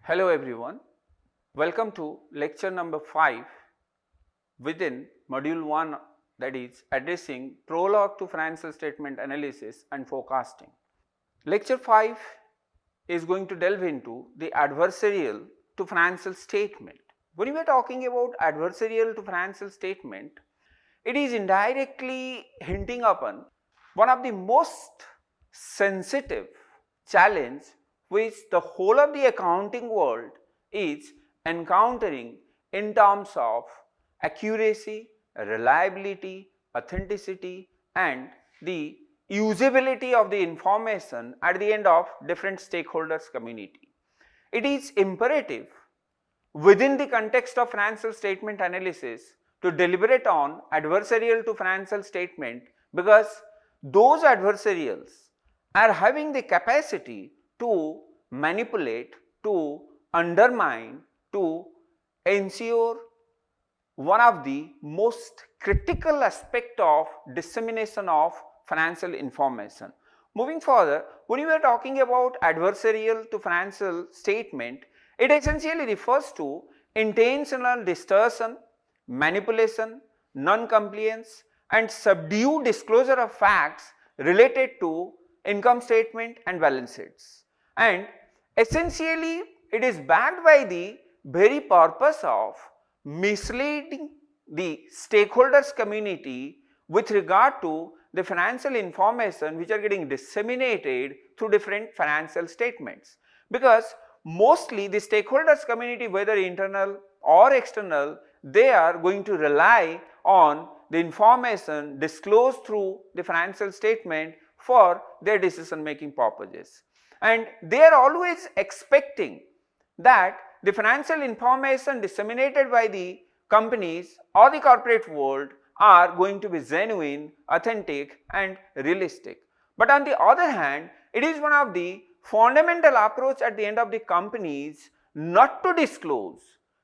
Hello everyone, welcome to lecture number 5 within module 1, that is addressing prologue to financial statement analysis and forecasting. Lecture 5 is going to delve into the adversarial to financial statement. When we are talking about adversarial to financial statement, it is indirectly hinting upon one of the most sensitive challenge which the whole of the accounting world is encountering in terms of accuracy, reliability, authenticity and the usability of the information at the end of different stakeholders community. It is imperative within the context of financial statement analysis to deliberate on adversarial to financial statement, because those adversarials are having the capacity to manipulate, to undermine, to ensure one of the most critical aspect of dissemination of financial information. Moving further, when we are talking about adversarial to financial statement, it essentially refers to intentional distortion, manipulation, non-compliance and subdued disclosure of facts related to income statement and balance sheets. And essentially it is backed by the very purpose of misleading the stakeholders community with regard to the financial information which are getting disseminated through different financial statements, because mostly the stakeholders community, whether internal or external, they are going to rely on the information disclosed through the financial statement for their decision making purposes, and they are always expecting that the financial information disseminated by the companies or the corporate world are going to be genuine, authentic and realistic. But on the other hand, it is one of the fundamental approach at the end of the companies not to disclose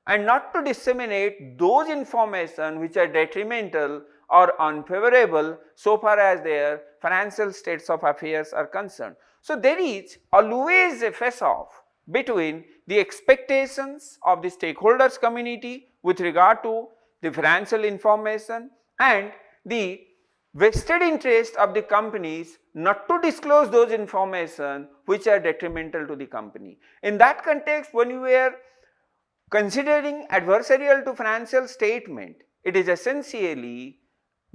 and not to disseminate those information which are detrimental or unfavorable so far as their financial states of affairs are concerned. So there is always a face-off between the expectations of the stakeholders community with regard to the financial information and the vested interest of the companies not to disclose those information which are detrimental to the company. In that context, when you were considering adversarial to financial statement, it is essentially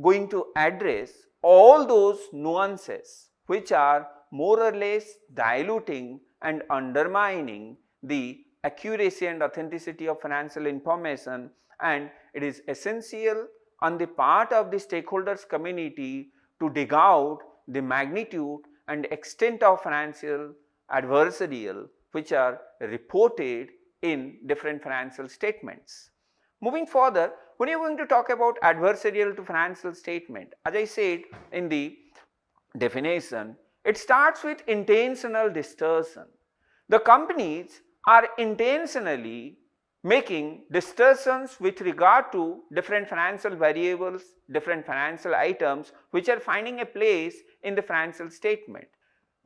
going to address all those nuances which are more or less diluting and undermining the accuracy and authenticity of financial information, and it is essential on the part of the stakeholders community to dig out the magnitude and extent of financial adversarial which are reported in different financial statements. Moving further, when you are going to talk about adversarial to financial statement, as I said in the definition, it starts with intentional distortion. The companies are intentionally making distortions with regard to different financial variables, different financial items which are finding a place in the financial statement.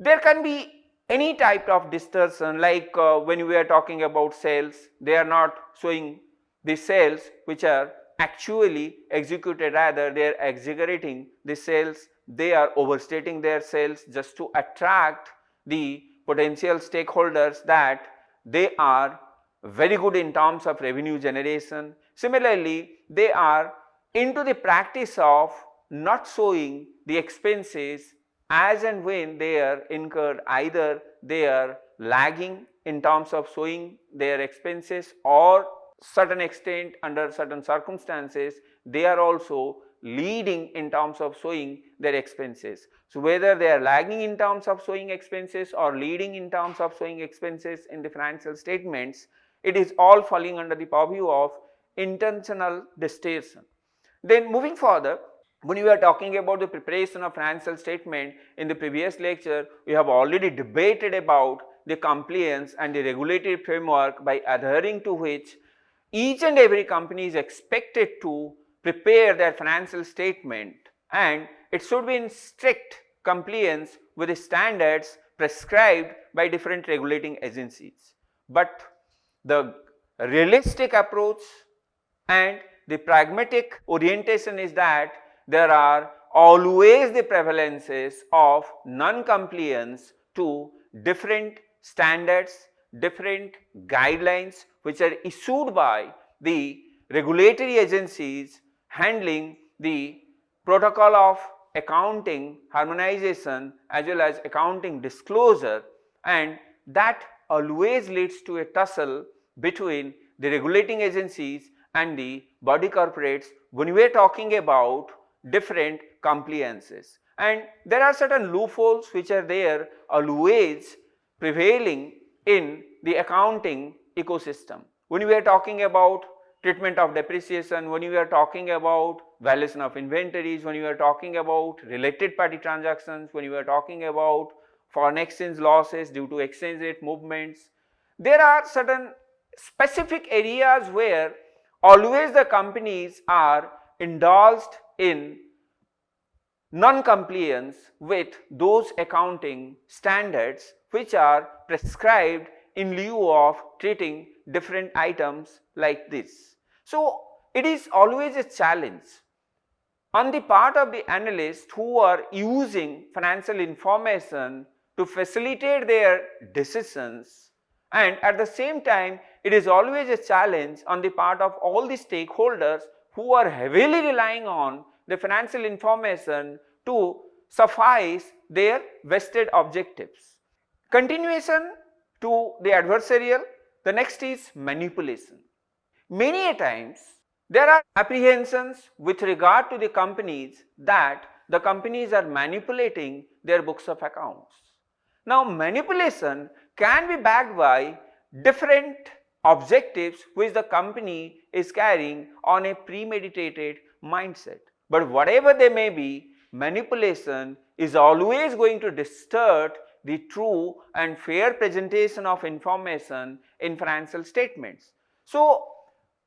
There can be any type of distortion, like when we are talking about sales, they are not showing the sales which are actually executed, rather they are exaggerating the sales, they are overstating their sales just to attract the potential stakeholders that they are very good in terms of revenue generation. Similarly, they are into the practice of not showing the expenses as and when they are incurred, either they are lagging in terms of showing their expenses, or certain extent under certain circumstances they are also leading in terms of showing their expenses. So whether they are lagging in terms of showing expenses or leading in terms of showing expenses in the financial statements, it is all falling under the purview of intentional distortion. Then moving further, when we are talking about the preparation of financial statement, in the previous lecture we have already debated about the compliance and the regulatory framework by adhering to which each and every company is expected to prepare their financial statement, and it should be in strict compliance with the standards prescribed by different regulating agencies. But The realistic approach and the pragmatic orientation is that there are always the prevalences of non-compliance to different standards, different guidelines which are issued by the regulatory agencies handling the protocol of accounting harmonization as well as accounting disclosure, and that always leads to a tussle between the regulating agencies and the body corporates when we are talking about different compliances. And there are certain loopholes which are there always prevailing in the accounting ecosystem. When we are talking about treatment of depreciation, when we are talking about valuation of inventories, when we are talking about related party transactions, when we are talking about foreign exchange losses due to exchange rate movements, there are certain specific areas where always the companies are indulged in non-compliance with those accounting standards which are prescribed in lieu of treating different items like this. So, it is always a challenge on the part of the analysts who are using financial information to facilitate their decisions, and at the same time it is always a challenge on the part of all the stakeholders who are heavily relying on the financial information to suffice their vested objectives. Continuation to the adversarial, the next is manipulation. Many a times there are apprehensions with regard to the companies that the companies are manipulating their books of accounts. Now, manipulation can be backed by different objectives which the company is carrying on a premeditated mindset. But whatever they may be, manipulation is always going to distort the true and fair presentation of information in financial statements. So,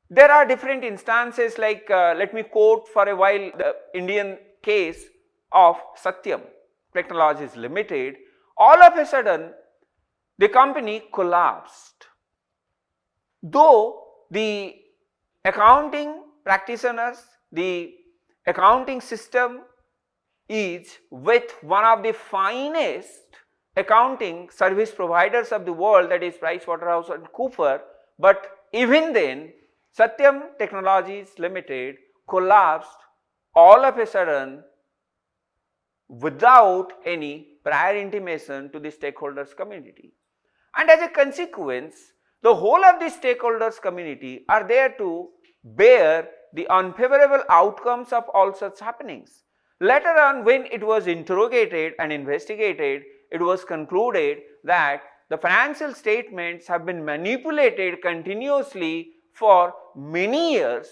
there are different instances like let me quote for a while the Indian case of Satyam Technologies Limited. All of a sudden the company collapsed. Though the accounting practitioners, the accounting system is with one of the finest accounting service providers of the world, that is PricewaterhouseCoopers, but even then Satyam Technologies Limited collapsed all of a sudden without any prior intimation to the stakeholders community. And as a consequence, the whole of the stakeholders community are there to bear the unfavorable outcomes of all such happenings. Later on, when it was interrogated and investigated, it was concluded that the financial statements have been manipulated continuously for many years,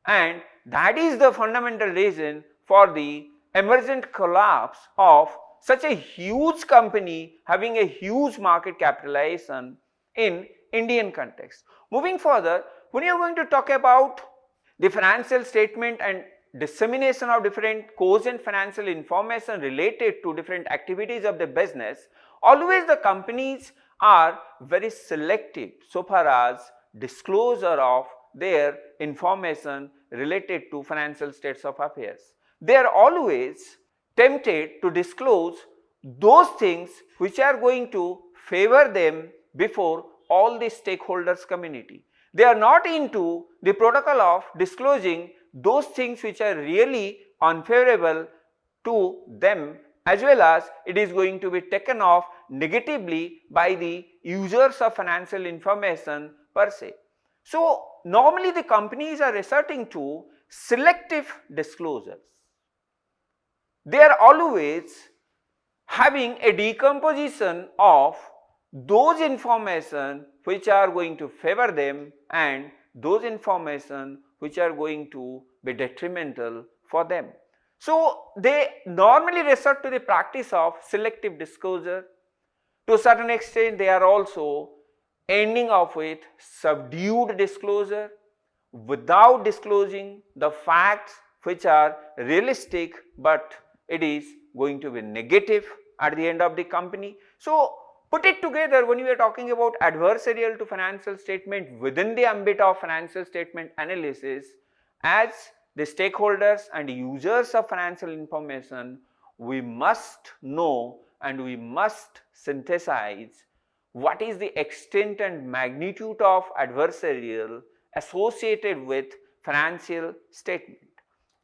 and that is the fundamental reason for the emergent collapse of such a huge company having a huge market capitalization in Indian context. Moving further, when you are going to talk about the financial statement and dissemination of different cogent financial information related to different activities of the business, always the companies are very selective so far as disclosure of their information related to financial states of affairs. They are always tempted to disclose those things which are going to favor them before all the stakeholders community. They are not into the protocol of disclosing those things which are really unfavorable to them, as well as it is going to be taken off negatively by the users of financial information per se. So, normally the companies are resorting to selective disclosures. They are always having a decomposition of those information which are going to favor them and those information which are going to be detrimental for them. So, they normally resort to the practice of selective disclosure. To a certain extent, they are also ending up with subdued disclosure without disclosing the facts which are realistic, but it is going to be negative at the end of the company. So, put it together, when we are talking about adversarial to financial statement within the ambit of financial statement analysis, as the stakeholders and users of financial information, we must know and we must synthesize what is the extent and magnitude of adversarial associated with financial statement.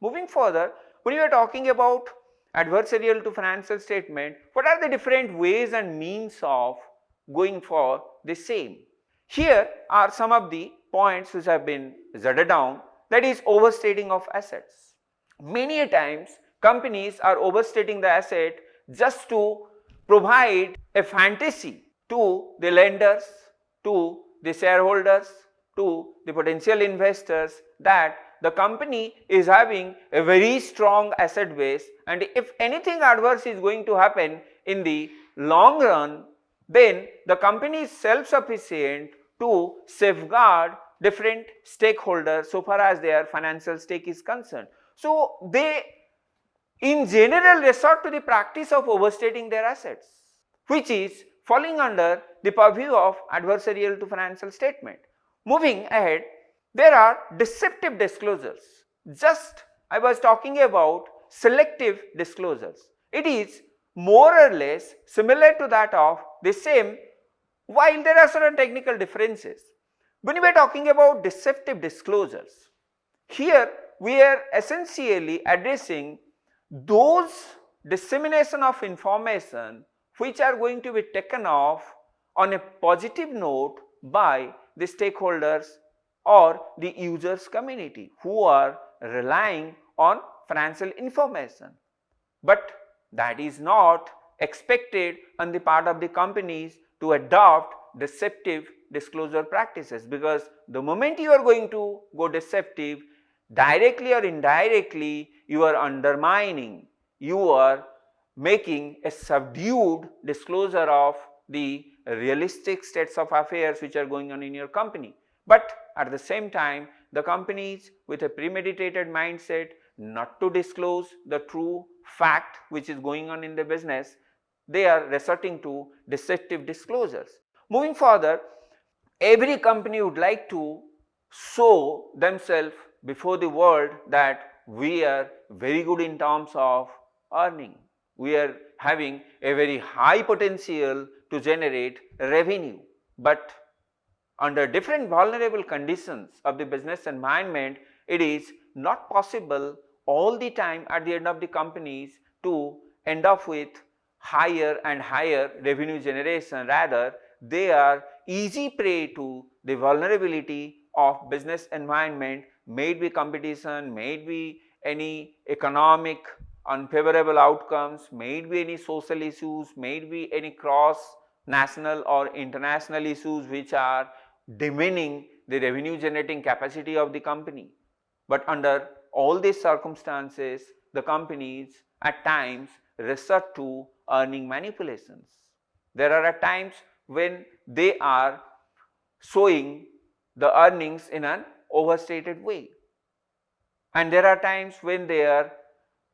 Moving further, when you are talking about adversarial to financial statement, what are the different ways and means of going for the same? Here are some of the points which have been jotted down, that is overstating of assets. Many a times companies are overstating the asset just to provide a fantasy to the lenders, to the shareholders, to the potential investors that the company is having a very strong asset base, and if anything adverse is going to happen in the long run, then the company is self-sufficient to safeguard different stakeholders so far as their financial stake is concerned. So they in general resort to the practice of overstating their assets, which is falling under the purview of adversarial to financial statement. Moving ahead, there are deceptive disclosures. Just I was talking about selective disclosures. It is more or less similar to that of the same, while there are certain technical differences. When we are talking about deceptive disclosures, here we are essentially addressing those dissemination of information which are going to be taken off on a positive note by the stakeholders or the users community who are relying on financial information. But that is not expected on the part of the companies to adopt deceptive disclosure practices, because the moment you are going to go deceptive, directly or indirectly you are undermining, you are making a subdued disclosure of the realistic states of affairs which are going on in your company. But at the same time, the companies with a premeditated mindset not to disclose the true fact which is going on in the business, they are resorting to deceptive disclosures. Moving further, every company would like to show themselves before the world that we are very good in terms of earning. We are having a very high potential to generate revenue, but under different vulnerable conditions of the business environment, it is not possible all the time at the end of the companies to end up with higher and higher revenue generation. Rather, they are easy prey to the vulnerability of business environment, may it be competition, may it be any economic unfavorable outcomes, may it be any social issues, may it be any cross national or international issues which are demeaning the revenue generating capacity of the company. But under all these circumstances, the companies at times resort to earning manipulations. There are at times when they are showing the earnings in an overstated way, and there are times when they are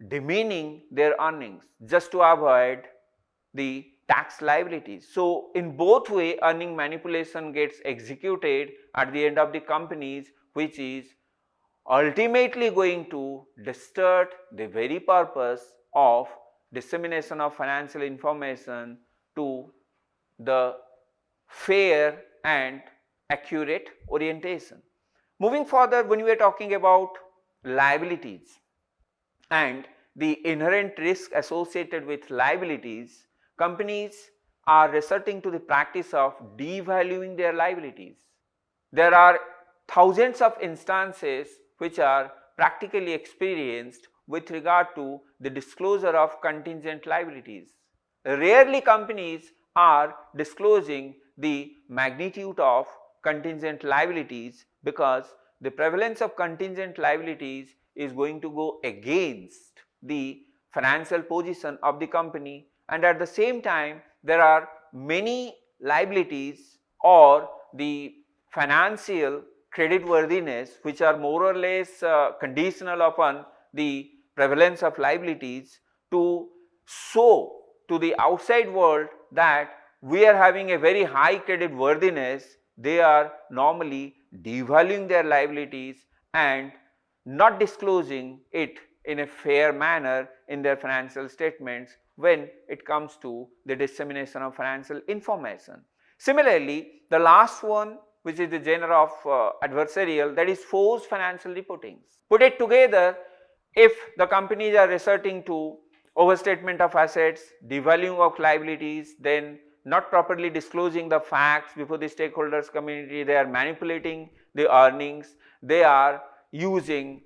demeaning their earnings just to avoid the tax liabilities. So in both way, earning manipulation gets executed at the end of the companies, which is ultimately going to distort the very purpose of dissemination of financial information to the fair and accurate orientation. Moving further, when we are talking about liabilities and the inherent risk associated with liabilities, companies are resorting to the practice of devaluing their liabilities. There are thousands of instances which are practically experienced with regard to the disclosure of contingent liabilities. Rarely companies are disclosing the magnitude of contingent liabilities, because the prevalence of contingent liabilities is going to go against the financial position of the company, and at the same time there are many liabilities or the financial creditworthiness which are more or less conditional upon the prevalence of liabilities to show to the outside world that we are having a very high credit worthiness, they are normally devaluing their liabilities and not disclosing it in a fair manner in their financial statements when it comes to the dissemination of financial information. Similarly, the last one, which is the genre of adversarial, that is forced financial reporting. Put it together, if the companies are resorting to overstatement of assets, devaluing of liabilities, then not properly disclosing the facts before the stakeholders community, they are manipulating the earnings, they are using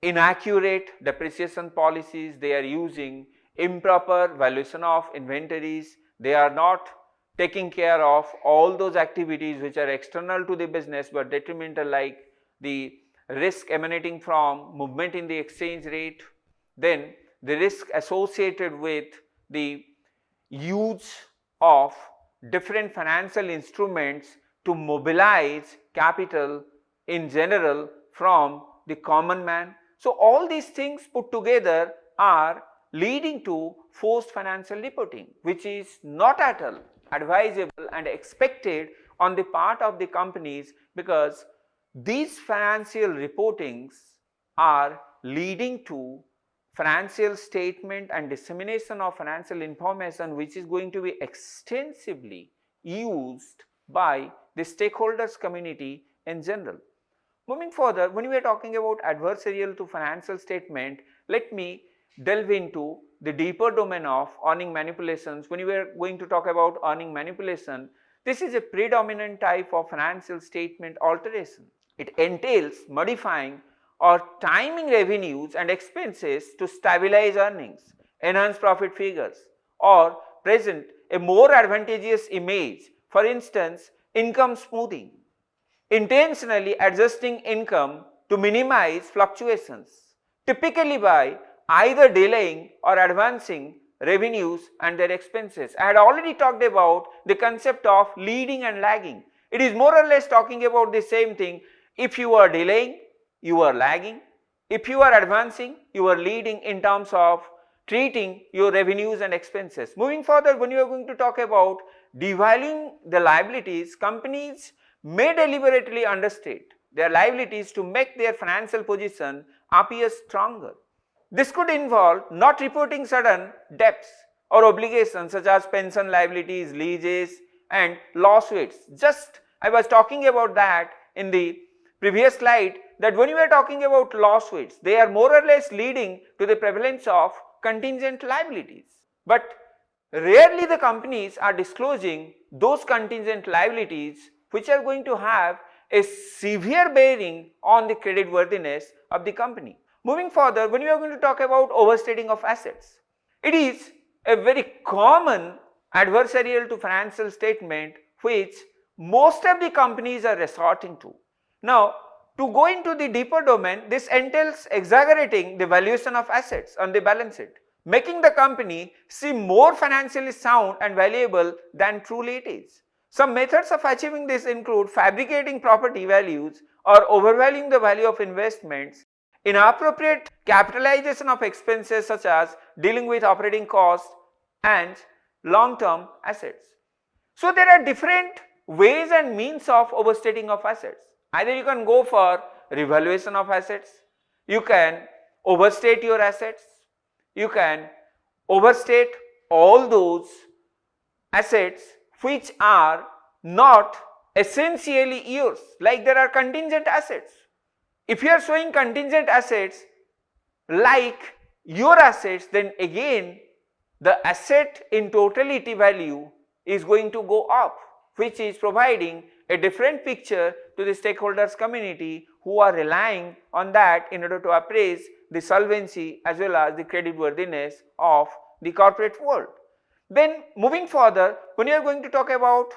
inaccurate depreciation policies, they are using improper valuation of inventories, they are not taking care of all those activities which are external to the business but detrimental, like the risk emanating from movement in the exchange rate, then the risk associated with the use of different financial instruments to mobilize capital in general from the common man. So, all these things put together are leading to forced financial reporting, which is not at all advisable and expected on the part of the companies, because these financial reportings are leading to financial statement and dissemination of financial information which is going to be extensively used by the stakeholders community in general. Moving further, when we are talking about adversarial to financial statement, let me delve into the deeper domain of earning manipulations. When we are going to talk about earning manipulation, this is a predominant type of financial statement alteration. It entails modifying or timing revenues and expenses to stabilize earnings, enhance profit figures, or present a more advantageous image. For instance, income smoothing, intentionally adjusting income to minimize fluctuations, typically by either delaying or advancing revenues and their expenses. I had already talked about the concept of leading and lagging. It is more or less talking about the same thing. If you are delaying, you are lagging. If you are advancing, you are leading in terms of treating your revenues and expenses. Moving further, when you are going to talk about devaluing the liabilities, companies may deliberately understate their liabilities to make their financial position appear stronger. This could involve not reporting certain debts or obligations such as pension liabilities, leases, and lawsuits. Just I was talking about that in the previous slide, that when you are talking about lawsuits, they are more or less leading to the prevalence of contingent liabilities. But rarely the companies are disclosing those contingent liabilities which are going to have a severe bearing on the creditworthiness of the company. Moving further, when we are going to talk about overstating of assets, it is a very common adversarial to financial statement which most of the companies are resorting to. Now, to go into the deeper domain, this entails exaggerating the valuation of assets on the balance sheet, making the company seem more financially sound and valuable than truly it is. Some methods of achieving this include fabricating property values or overvaluing the value of investments, inappropriate capitalization of expenses such as dealing with operating costs and long-term assets. So, there are different ways and means of overstating of assets. Either you can go for revaluation of assets, you can overstate your assets, you can overstate all those assets which are not essentially yours, like there are contingent assets. If you are showing contingent assets like your assets, then again the asset in totality value is going to go up, which is providing a different picture to the stakeholders community who are relying on that in order to appraise the solvency as well as the creditworthiness of the corporate world. Then moving further, when you are going to talk about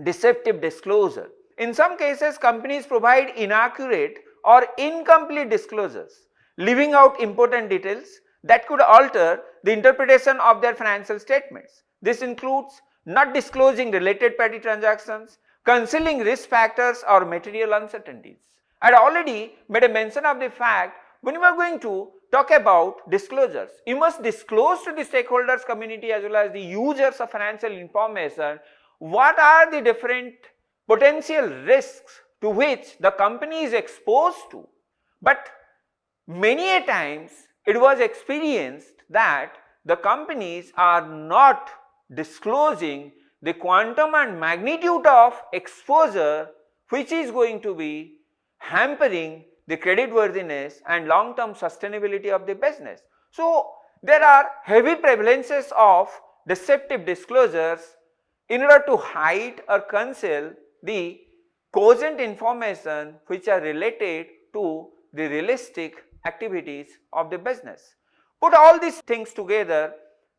deceptive disclosure, in some cases companies provide inaccurate or incomplete disclosures, leaving out important details that could alter the interpretation of their financial statements. This includes not disclosing related party transactions, concealing risk factors or material uncertainties. I had already made a mention of the fact when you are going to talk about disclosures. You must disclose to the stakeholders community as well as the users of financial information what are the different potential risks to which the company is exposed to. But many a times it was experienced that the companies are not disclosing the quantum and magnitude of exposure which is going to be hampering the creditworthiness and long-term sustainability of the business. So, there are heavy prevalences of deceptive disclosures in order to hide or conceal the cogent information which are related to the realistic activities of the business. Put all these things together,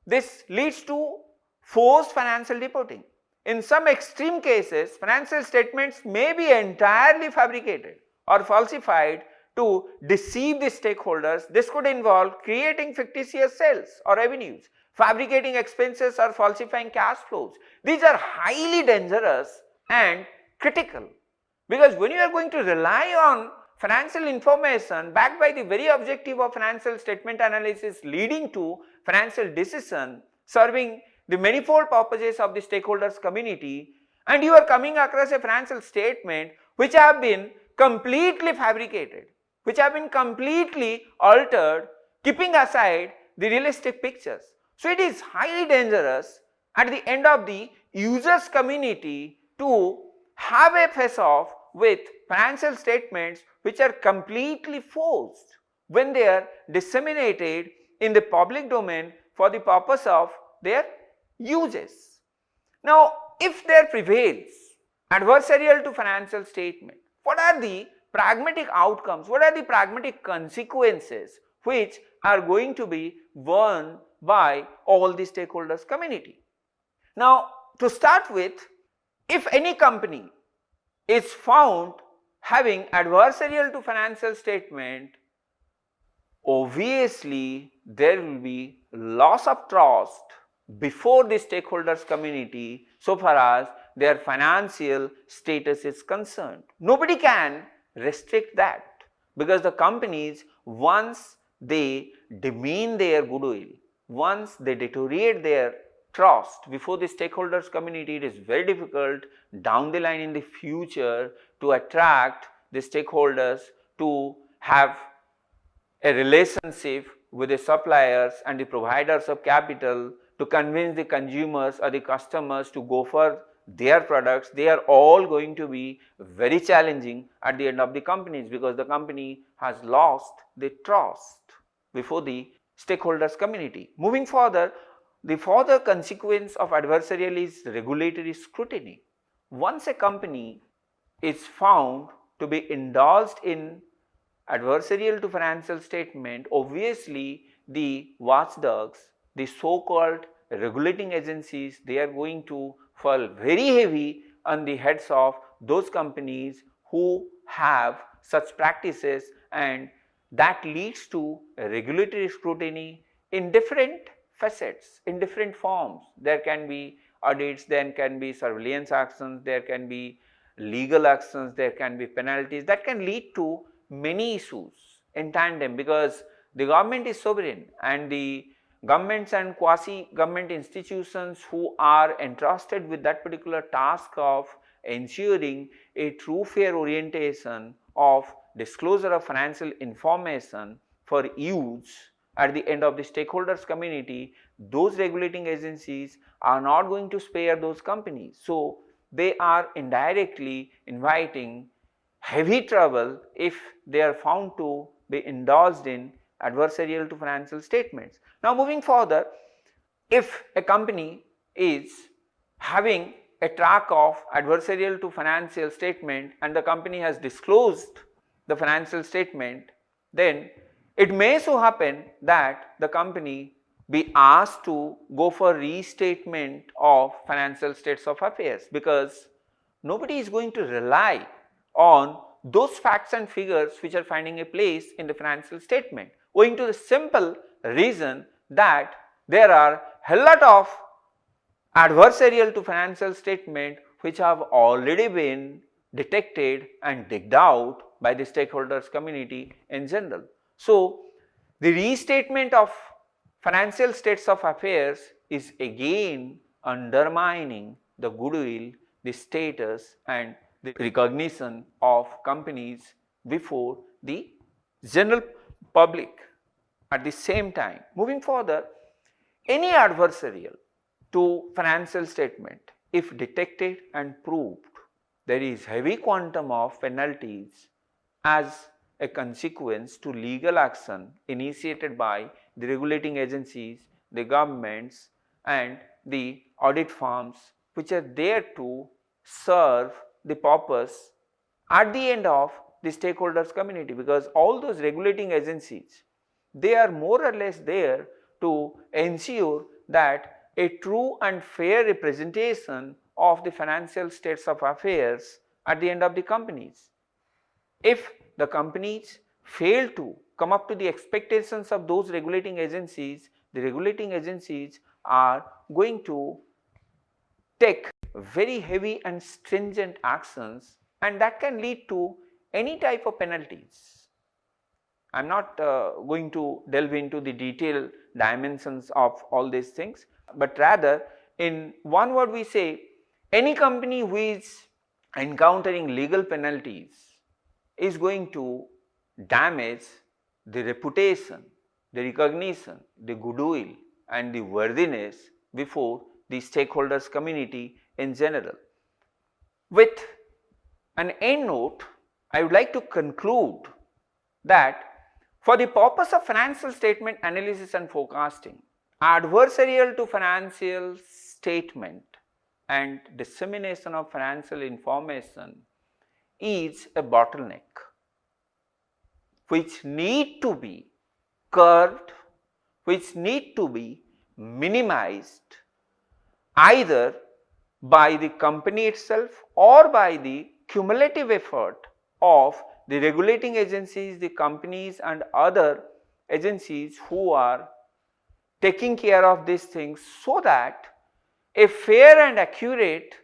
this leads to forced financial reporting. In some extreme cases, financial statements may be entirely fabricated or falsified to deceive the stakeholders. This could involve creating fictitious sales or revenues, fabricating expenses or falsifying cash flows. These are highly dangerous and critical, because when you are going to rely on financial information backed by the very objective of financial statement analysis leading to financial decision serving the manifold purposes of the stakeholders community, and you are coming across a financial statement which have been completely fabricated, which have been completely altered, keeping aside the realistic pictures. So it is highly dangerous at the end of the users community to have a face off with financial statements which are completely forced when they are disseminated in the public domain for the purpose of their uses. Now, if there prevails adversarial to financial statement, what are the pragmatic outcomes, what are the pragmatic consequences which are going to be borne by all the stakeholders community? Now, to start with, if any company is found having adversarial to financial statement, obviously there will be loss of trust before the stakeholders community so far as their financial status is concerned. Nobody can restrict that, because the companies, once they demean their goodwill, once they deteriorate their trust before the stakeholders community, it is very difficult down the line in the future to attract the stakeholders to have a relationship with the suppliers and the providers of capital, to convince the consumers or the customers to go for their products. They are all going to be very challenging at the end of the companies, because the company has lost the trust before the stakeholders community. Moving further, the further consequence of adversarial is regulatory scrutiny. Once a company is found to be indulged in adversarial to financial statement, obviously the watchdogs, the so-called regulating agencies, they are going to fall very heavy on the heads of those companies who have such practices, and that leads to regulatory scrutiny in different facets, in different forms. There can be audits, there can be surveillance actions, there can be legal actions, there can be penalties that can lead to many issues in tandem, because the government is sovereign, and the governments and quasi-government institutions who are entrusted with that particular task of ensuring a true fair orientation of disclosure of financial information for use at the end of the stakeholders community, those regulating agencies are not going to spare those companies. So they are indirectly inviting heavy trouble if they are found to be indulged in adversarial to financial statements. Now moving further, if a company is having a track of adversarial to financial statement and the company has disclosed the financial statement, then it may so happen that the company be asked to go for restatement of financial states of affairs, because nobody is going to rely on those facts and figures which are finding a place in the financial statement, owing to the simple reason that there are a lot of adversarial to financial statement which have already been detected and digged out by the stakeholders community in general. So The restatement of financial states of affairs is again undermining the goodwill, the status and the recognition of companies before the general public. At the same time, moving further, any adversarial to financial statement, if detected and proved, there is heavy quantum of penalties as a consequence to legal action initiated by the regulating agencies, the governments and the audit firms, which are there to serve the purpose at the end of the stakeholders community, because all those regulating agencies, they are more or less there to ensure that a true and fair representation of the financial states of affairs at the end of the companies. If the companies fail to come up to the expectations of those regulating agencies, the regulating agencies are going to take very heavy and stringent actions, and that can lead to any type of penalties. I am not going to delve into the detailed dimensions of all these things, but rather in one word we say, any company who is encountering legal penalties is going to damage the reputation, the recognition, the goodwill and the worthiness before the stakeholders community in general. With an end note, I would like to conclude that for the purpose of financial statement analysis and forecasting, adversarial to financial statement and dissemination of financial information is a bottleneck which need to be curbed, which need to be minimized either by the company itself or by the cumulative effort of the regulating agencies, the companies and other agencies who are taking care of these things, so that a fair and accurate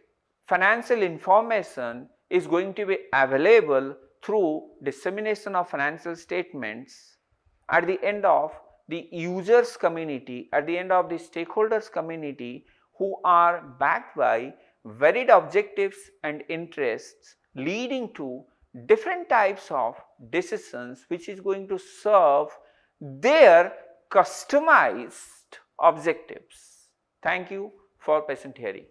financial information is going to be available through dissemination of financial statements at the end of the users community, at the end of the stakeholders community, who are backed by varied objectives and interests leading to different types of decisions, which is going to serve their customized objectives. Thank you for patient hearing.